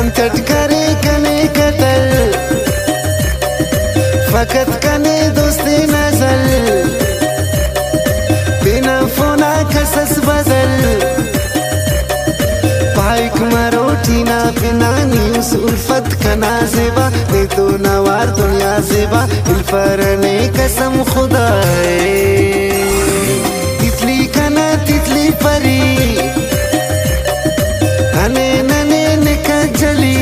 हम चट करे कने कतल फकत कने दोस्ती नजल बिना फोना खसस बदल पाइक मरोठी ना बिना न्यूज उल्फत कना जेबा ने तो नवार दुनिया जेबा इल्फरने कसम खुदा तितली कना तितली परी अने नने निकजली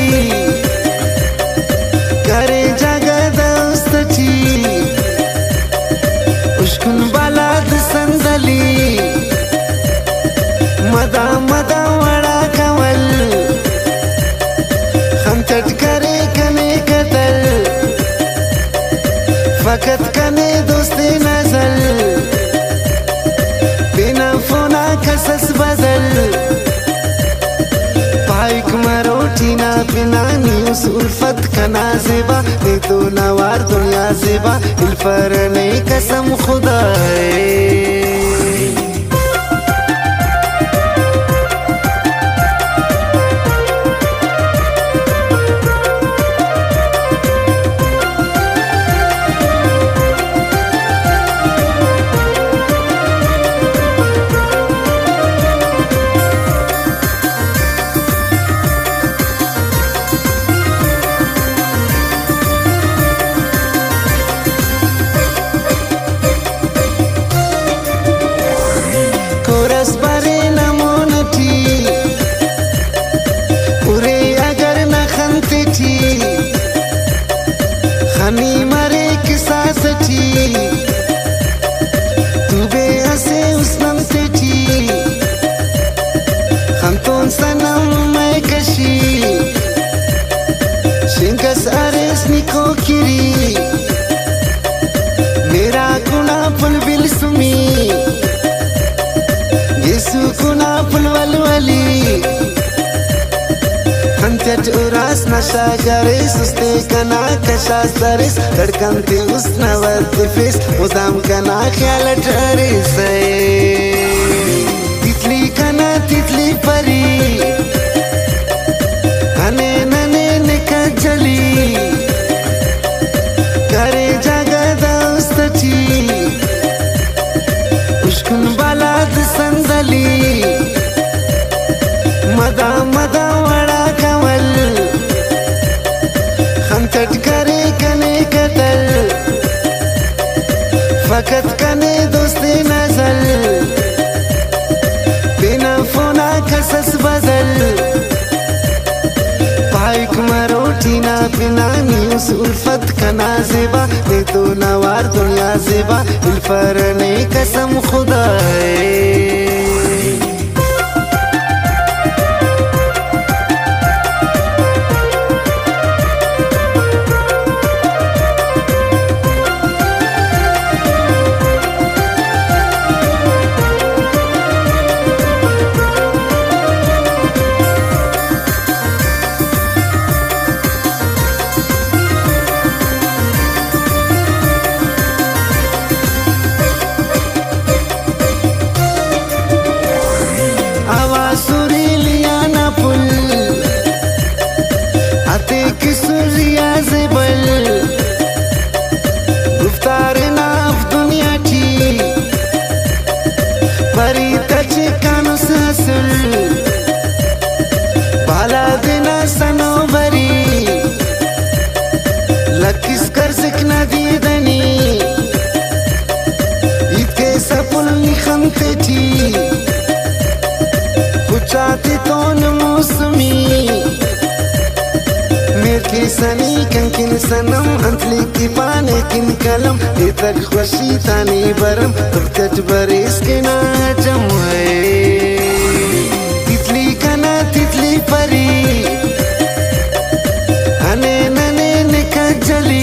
करे जगा दोस्तची उश्कुन बालाद संदली मदा मदा वड़ा कवल हम चट करे कने कतल फकत कने दोस्ती नजल बिना फोना खसस बदल पाइक मरोठी ना बिना न्यूज उल्फत कना जेबा ने तो नवार दुनिया जेबा इल्फरने कसम खुदा खनी मरे किसास थी तू बे हसे उसनम से थी हम तो सनम मैं कशी शिंकस अरेस निको किरी मेरा गुना पुल बिल सुमी यीशु गुना पुल वलवली चट उरास नशा करे सुस्ते कना कशा सरिस धड़कनती उस नवत फिस मुदाम कना ख्याल ठहरे से तितली कना तितली परी अने नने निकजली करे जगा दोस्तची उश्कुन बालाद संदली मदा मदा वड़ा कवल हम चट करे कने कतल फकत कने दोस्ती नजल बिना फोना खसस बदल पाइक मरोठी ना बिना न्यूज उल्फत कना जेबा ने तो नवार दुनिया जेबा इल्फरने कसम खुदा लकिस कर सिकना दीदनी इतके सपुल निखमते थी पुचाते तो मौसमी मेरे सनी कंकिन सनम अंतली की पाने किन कलम ये तक खुशी तानी बरम तब तक बरेस के ना जम तितली कना तितली परी अने नने निकजली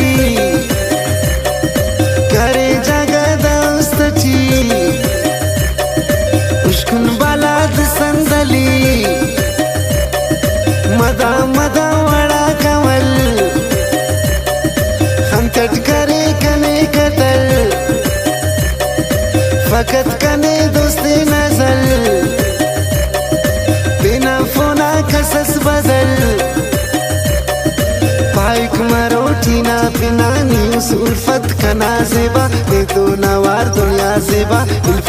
करे जगा दोस्तची उश्कुन बालाद संदली मदा मदा वड़ा कवल हम चट करे कने कतल फकत कने दोस्ती नजल बिना फोना खसस बदल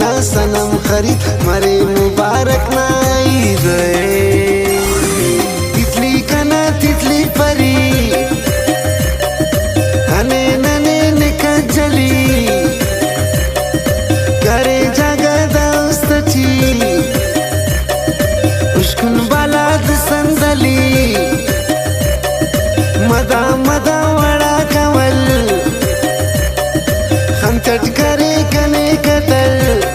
ना सनम खरीद मरे मुबारक ना ईद तितली कना तितली परी हने नने निकजली करे जगदा उस्तची उश्कुन बालाद संदली मदा मदा वड़ा कवल हम चट करे कने कतल